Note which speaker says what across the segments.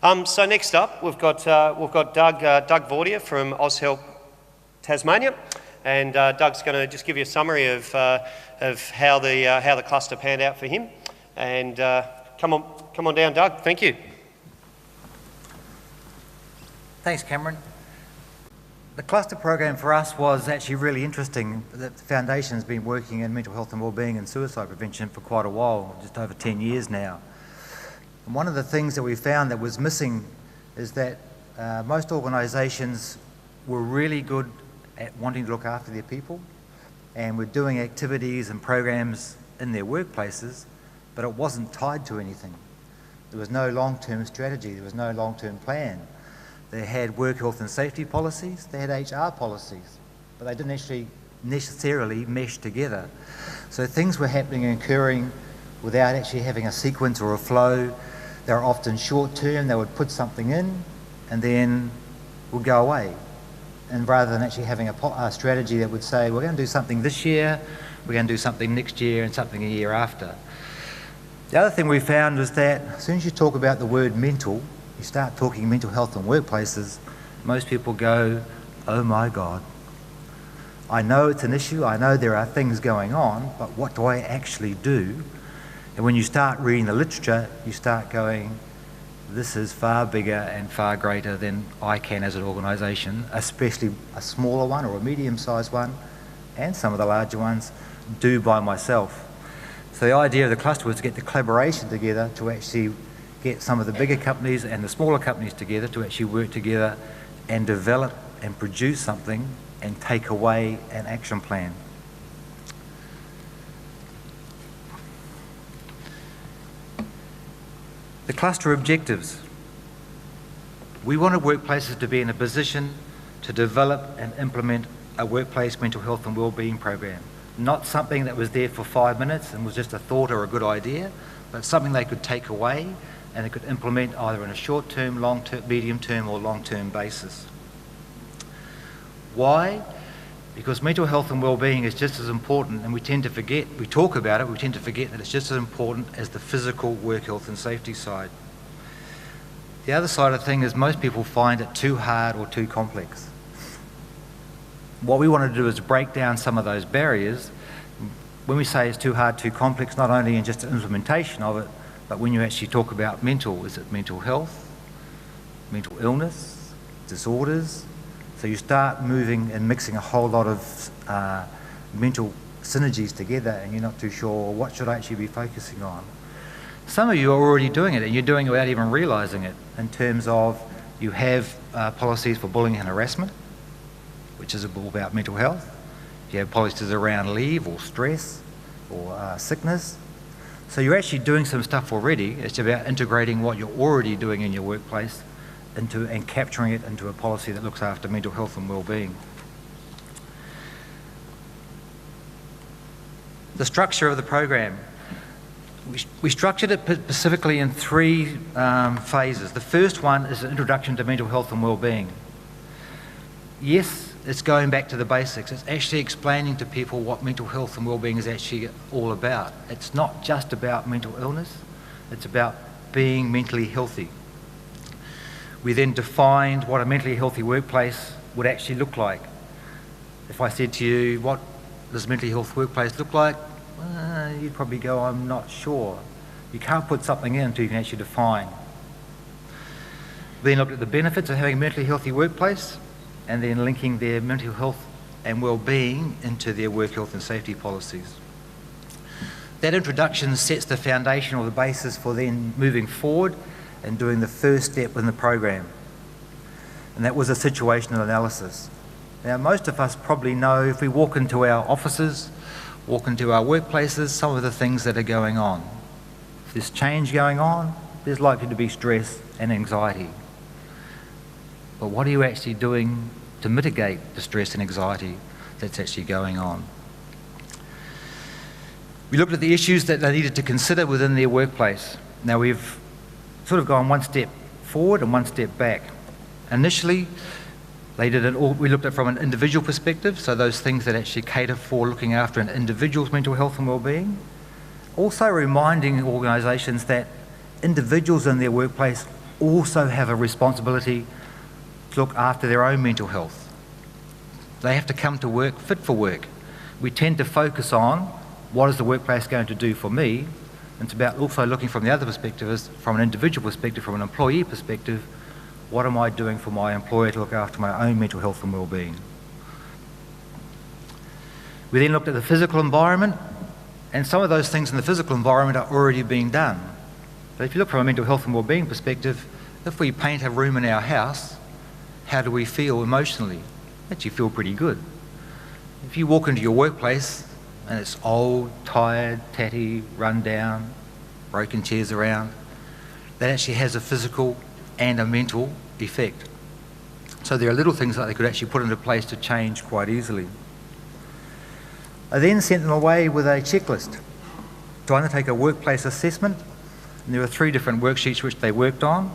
Speaker 1: So next up, we've got Doug Vautier from AusHelp Tasmania, and Doug's going to just give you a summary of how the cluster panned out for him. And come on down, Doug. Thank you.
Speaker 2: Thanks, Cameron. The cluster program for us was actually really interesting. The Foundation's been working in mental health and wellbeing and suicide prevention for quite a while, just over 10 years now. And one of the things that we found that was missing is that most organisations were really good at wanting to look after their people and were doing activities and programs in their workplaces, but it wasn't tied to anything. There was no long-term strategy, there was no long-term plan. They had work health and safety policies, they had HR policies, but they didn't actually necessarily mesh together. So things were happening and occurring without actually having a sequence or a flow. They were often short-term, they would put something in and then would go away. And rather than actually having a strategy that would say, we're going to do something this year, we're going to do something next year and something a year after. The other thing we found was that as soon as you talk about the word mental, you start talking mental health in workplaces, most people go, oh my God. I know it's an issue, I know there are things going on, but what do I actually do? And when you start reading the literature, you start going, this is far bigger and far greater than I can as an organisation, especially a smaller one or a medium-sized one, and some of the larger ones, do by myself. So the idea of the cluster was to get the collaboration together to actually get some of the bigger companies and the smaller companies together to actually work together and develop and produce something and take away an action plan. The cluster objectives. We wanted workplaces to be in a position to develop and implement a workplace mental health and wellbeing program. Not something that was there for 5 minutes and was just a thought or a good idea, but something they could take away and they could implement either in a short-term, long-term, medium-term or long-term basis. Why? Because mental health and wellbeing is just as important, and we tend to forget, we talk about it, we tend to forget that it's just as important as the physical work health and safety side. The other side of the thing is most people find it too hard or too complex. What we want to do is break down some of those barriers. When we say it's too hard, too complex, not only in just the implementation of it, but when you actually talk about mental, is it mental health, mental illness, disorders? So you start moving and mixing a whole lot of mental synergies together and you're not too sure what should I actually be focusing on. Some of you are already doing it and you're doing it without even realising it, in terms of you have policies for bullying and harassment, which is all about mental health. You have policies around leave or stress or sickness. So you're actually doing some stuff already. It's about integrating what you're already doing in your workplace and capturing it into a policy that looks after mental health and wellbeing. The structure of the program. We structured it specifically in 3 phases. The first one is an introduction to mental health and wellbeing. Yes, it's going back to the basics. It's actually explaining to people what mental health and wellbeing is actually all about. It's not just about mental illness, it's about being mentally healthy. We then defined what a mentally healthy workplace would actually look like. If I said to you, what does a mentally healthy workplace look like? You'd probably go, I'm not sure. You can't put something in until you can actually define. We then looked at the benefits of having a mentally healthy workplace and then linking their mental health and wellbeing into their work health and safety policies. That introduction sets the foundation or the basis for then moving forward and doing the first step in the program. And that was a situational analysis. Now, most of us probably know if we walk into our offices, walk into our workplaces, some of the things that are going on. If there's change going on, there's likely to be stress and anxiety. But what are you actually doing to mitigate the stress and anxiety that's actually going on? We looked at the issues that they needed to consider within their workplace. Now we've sort of gone one step forward and one step back. Initially, we looked at it from an individual perspective, so those things that actually cater for looking after an individual's mental health and wellbeing. Also reminding organisations that individuals in their workplace also have a responsibility to look after their own mental health. They have to come to work fit for work. We tend to focus on what is the workplace going to do for me, and it's about also looking from the other perspective, as from an individual perspective, from an employee perspective, what am I doing for my employer to look after my own mental health and well-being? We then looked at the physical environment, and some of those things in the physical environment are already being done. But if you look from a mental health and well-being perspective, if we paint a room in our house, how do we feel emotionally? Actually feel pretty good. If you walk into your workplace and it's old, tired, tatty, run down, broken chairs around, that actually has a physical and a mental effect. So there are little things that they could actually put into place to change quite easily. I then sent them away with a checklist to undertake a workplace assessment, and there were 3 different worksheets which they worked on.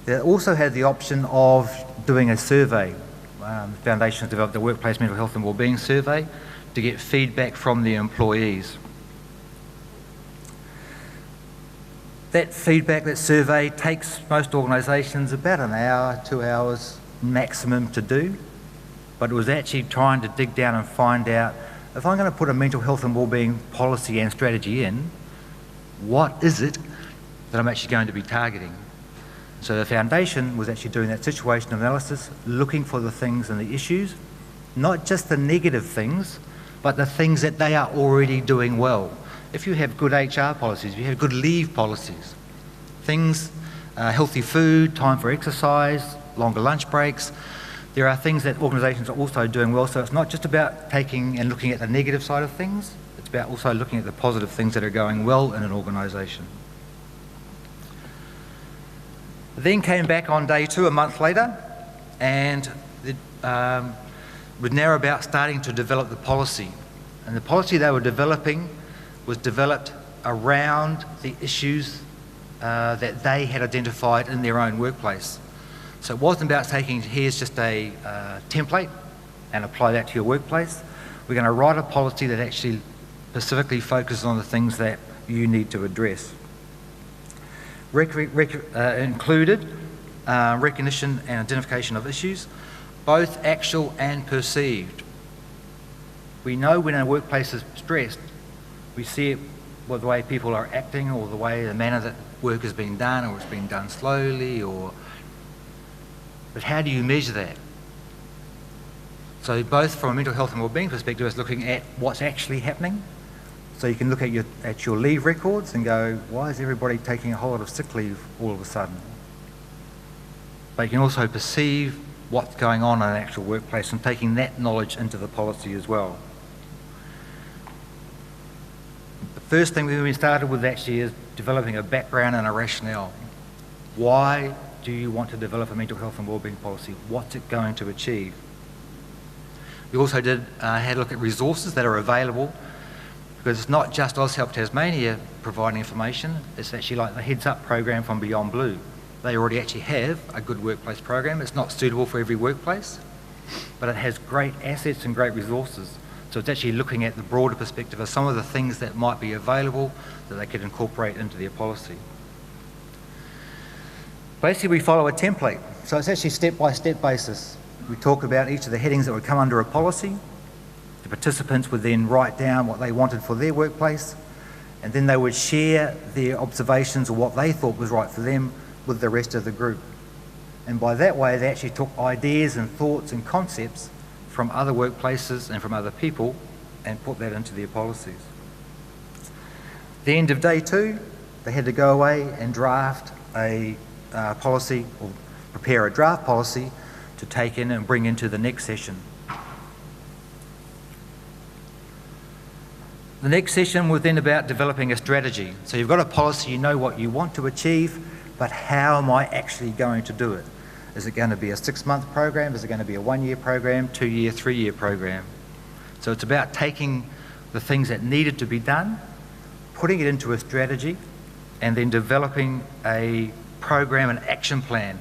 Speaker 2: They also had the option of doing a survey. The Foundation has developed the Workplace Mental Health and Wellbeing Survey to get feedback from the employees. That feedback, that survey, takes most organisations about an hour, 2 hours maximum to do, but it was actually trying to dig down and find out, if I'm going to put a mental health and wellbeing policy and strategy in, what is it that I'm actually going to be targeting? So the Foundation was actually doing that situation analysis, looking for the things and the issues, not just the negative things, but the things that they are already doing well. If you have good HR policies, if you have good leave policies, things, healthy food, time for exercise, longer lunch breaks, there are things that organisations are also doing well. So it's not just about taking and looking at the negative side of things, it's about also looking at the positive things that are going well in an organisation. Then came back on day 2, a month later, and we're now about starting to develop the policy. And the policy they were developing was developed around the issues that they had identified in their own workplace. So it wasn't about taking, here's just a template and apply that to your workplace. We're going to write a policy that actually specifically focuses on the things that you need to address. Included recognition and identification of issues, both actual and perceived. We know when a workplace is stressed, we see it with the way people are acting, or the manner that work is being done, or it's being done slowly, but how do you measure that? So both from a mental health and wellbeing perspective, it's looking at what's actually happening. So you can look at your leave records and go, why is everybody taking a whole lot of sick leave all of a sudden? But you can also perceive what's going on in an actual workplace and taking that knowledge into the policy as well. The first thing we started with actually is developing a background and a rationale. Why do you want to develop a mental health and wellbeing policy? What's it going to achieve? We also had a look at resources that are available, because it's not just AusHelp Tasmania providing information, it's actually like the Heads Up program from Beyond Blue. They already actually have a good workplace program. It's not suitable for every workplace, but it has great assets and great resources. So it's actually looking at the broader perspective of some of the things that might be available that they could incorporate into their policy. Basically, we follow a template. So it's actually step-by-step basis. We talk about each of the headings that would come under a policy. The participants would then write down what they wanted for their workplace, and then they would share their observations or what they thought was right for them with the rest of the group. And by that way, they actually took ideas and thoughts and concepts from other workplaces and from other people and put that into their policies. At the end of day 2, they had to go away and draft a policy, or prepare a draft policy to take in and bring into the next session. The next session was then about developing a strategy. So you've got a policy, you know what you want to achieve, but how am I actually going to do it? Is it going to be a 6-month program? Is it going to be a 1-year program, 2-year, 3-year program? So it's about taking the things that needed to be done, putting it into a strategy, and then developing a program and action plan.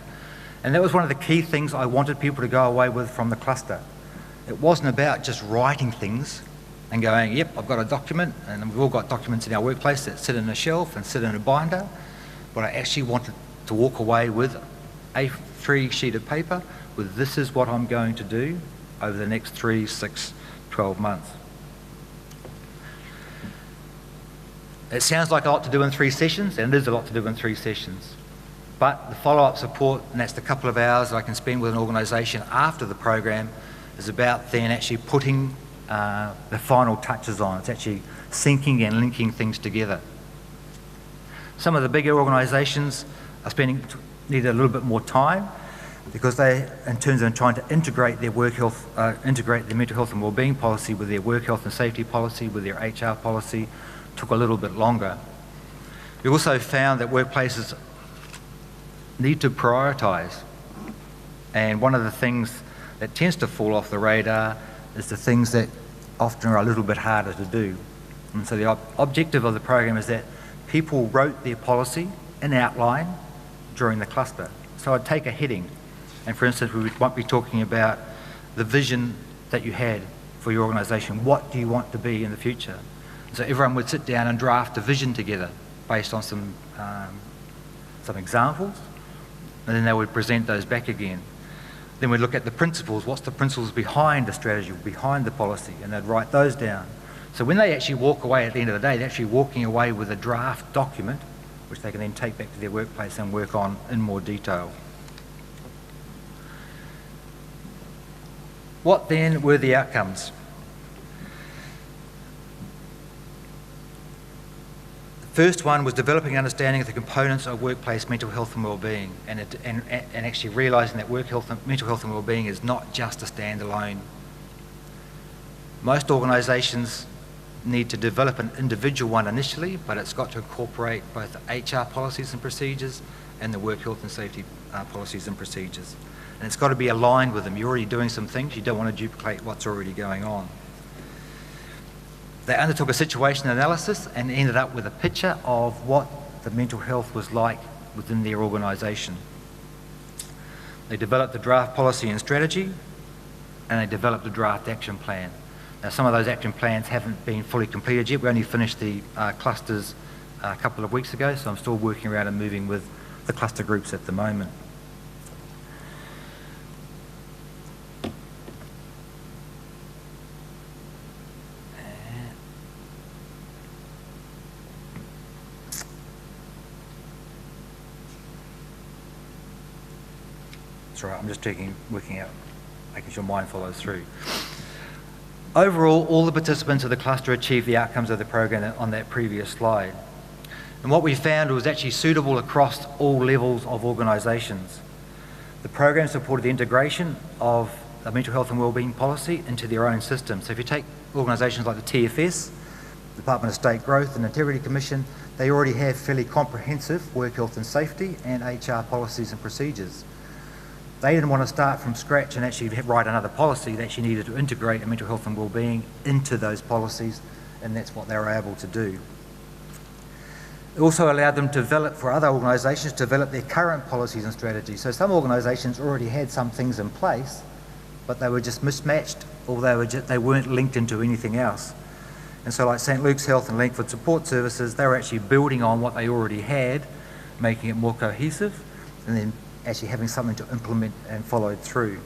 Speaker 2: And that was one of the key things I wanted people to go away with from the cluster. It wasn't about just writing things and going, yep, I've got a document, and we've all got documents in our workplace that sit in a shelf and sit in a binder, but I actually wanted to walk away with a free sheet of paper with this is what I'm going to do over the next 3, 6, 12 months. It sounds like a lot to do in 3 sessions, and it is a lot to do in 3 sessions. But the follow-up support, and that's the couple of hours I can spend with an organisation after the program, is about then actually putting the final touches on. It's actually syncing and linking things together. Some of the bigger organisations are need a little bit more time because they, in terms of trying to integrate their integrate their mental health and wellbeing policy with their work health and safety policy, with their HR policy, took a little bit longer. We also found that workplaces need to prioritise, and one of the things that tends to fall off the radar is the things that often are a little bit harder to do. And so the objective of the program is that people wrote their policy in outline during the cluster. So I'd take a heading, and for instance we might be talking about the vision that you had for your organisation. What do you want to be in the future? So everyone would sit down and draft a vision together based on some examples, and then they would present those back again. Then we'd look at the principles. What's the principles behind the strategy, behind the policy, and they'd write those down. So when they actually walk away at the end of the day, they're actually walking away with a draft document which they can then take back to their workplace and work on in more detail. What then were the outcomes? The first one was developing an understanding of the components of workplace mental health and wellbeing, and actually realising that mental health and wellbeing is not just a standalone. Most organisations need to develop an individual one initially, but it's got to incorporate both the HR policies and procedures and the work health and safety policies and procedures. And it's got to be aligned with them. You're already doing some things, you don't want to duplicate what's already going on. They undertook a situation analysis and ended up with a picture of what the mental health was like within their organisation. They developed the draft policy and strategy, and they developed a draft action plan. Now, some of those action plans haven't been fully completed yet. We only finished the clusters a couple of weeks ago, so I'm still working around and moving with the cluster groups at the moment. That's right, I'm just working out, making sure mine follows through. Overall, all the participants of the cluster achieved the outcomes of the program on that previous slide. And what we found was actually suitable across all levels of organisations. The program supported the integration of the mental health and wellbeing policy into their own system. So if you take organisations like the TFS, Department of State Growth and Integrity Commission, they already have fairly comprehensive work health and safety and HR policies and procedures. They didn't want to start from scratch and actually write another policy. They actually needed to integrate mental health and wellbeing into those policies, and that's what they were able to do. It also allowed them to develop, for other organisations, to develop their current policies and strategies. So some organisations already had some things in place, but they were just mismatched, or they weren't linked into anything else. And so like St Luke's Health and Langford Support Services, they were actually building on what they already had, making it more cohesive, and then actually having something to implement and follow through.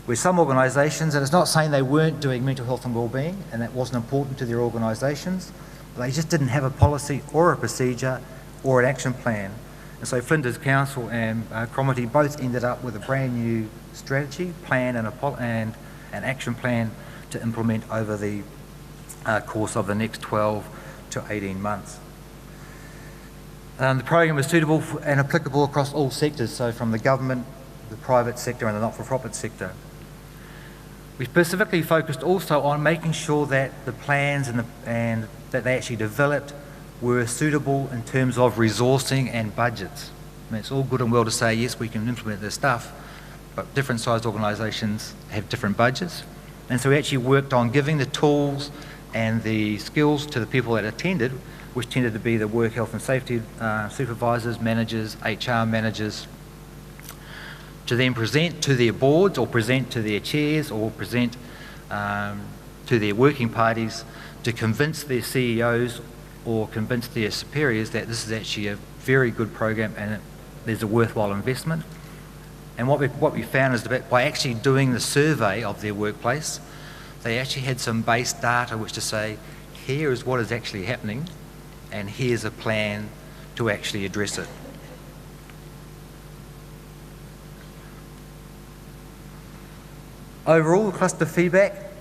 Speaker 2: With some organisations, and it's not saying they weren't doing mental health and wellbeing, and that wasn't important to their organisations, but they just didn't have a policy or a procedure or an action plan. And so Flinders Council and Cromarty both ended up with a brand new strategy, plan and an action plan to implement over the course of the next 12 to 18 months. The program was suitable and applicable across all sectors, so from the government, the private sector and the not-for-profit sector. We specifically focused also on making sure that the plans and that they actually developed were suitable in terms of resourcing and budgets. I mean, it's all good and well to say, yes, we can implement this stuff, but different sized organisations have different budgets. And so we actually worked on giving the tools and the skills to the people that attended, which tended to be the work health and safety supervisors, managers, HR managers, to then present to their boards or present to their chairs or present to their working parties to convince their CEOs or convince their superiors that this is actually a very good program and there's a worthwhile investment. And what we found is that by actually doing the survey of their workplace, they actually had some base data which to say, here is what is actually happening, and here's a plan to actually address it. Overall, cluster feedback,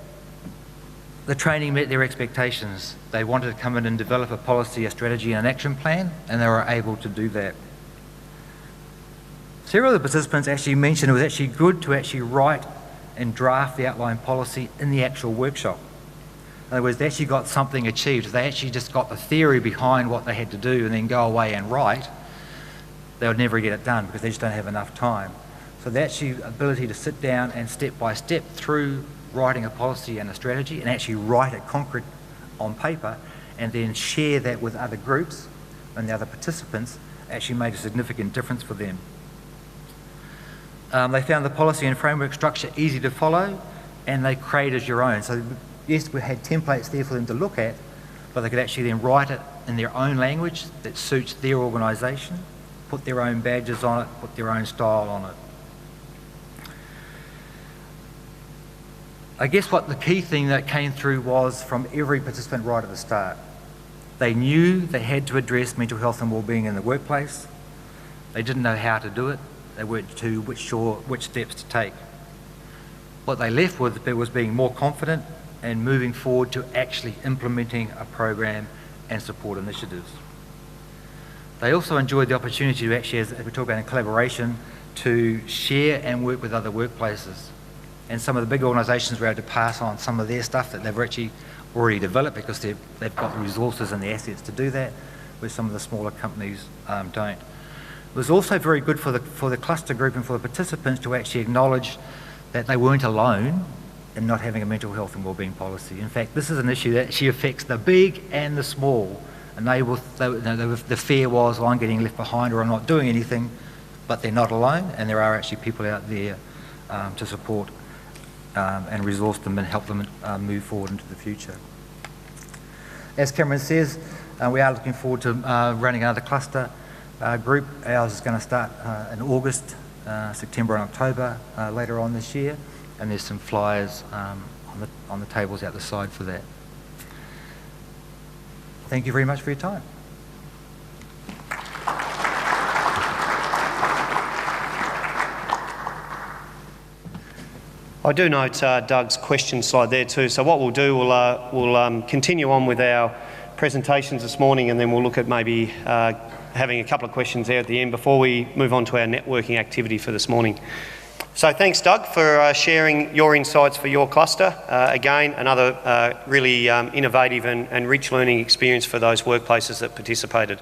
Speaker 2: the training met their expectations. They wanted to come in and develop a policy, a strategy and an action plan, and they were able to do that. Several of the participants actually mentioned it was actually good to actually write and draft the outline policy in the actual workshop. In other words, they actually got something achieved. If they actually just got the theory behind what they had to do and then go away and write, they would never get it done because they just don't have enough time. So the actual ability to sit down and step by step through writing a policy and a strategy and actually write it concrete on paper and then share that with other groups and the other participants actually made a significant difference for them. They found the policy and framework structure easy to follow, and they created your own. So yes, we had templates there for them to look at, but they could actually then write it in their own language that suits their organisation, put their own badges on it, put their own style on it. I guess what the key thing that came through was from every participant right at the start. They knew they had to address mental health and wellbeing in the workplace. They didn't know how to do it. They weren't too sure which steps to take. What they left with was being more confident and moving forward to actually implementing a program and support initiatives. They also enjoyed the opportunity to actually, as we talk about in collaboration, to share and work with other workplaces. And some of the big organisations were able to pass on some of their stuff that they've actually already developed because they've got the resources and the assets to do that, where some of the smaller companies don't. It was also very good for the cluster group and for the participants to actually acknowledge that they weren't alone in not having a mental health and wellbeing policy. In fact, this is an issue that actually affects the big and the small. And the fear was, well, I'm getting left behind or I'm not doing anything, but they're not alone, and there are actually people out there to support and resource them and help them move forward into the future. As Cameron says, we are looking forward to running another cluster group. Ours is going to start in August, September and October later on this year, and there's some flyers on the tables out the side for that. Thank you very much for your time.
Speaker 1: I do note Doug's question slide there too, so what we'll do, we'll continue on with our presentations this morning, and then we'll look at maybe having a couple of questions there at the end before we move on to our networking activity for this morning. So thanks, Doug, for sharing your insights for your cluster. Again, another really innovative and rich learning experience for those workplaces that participated.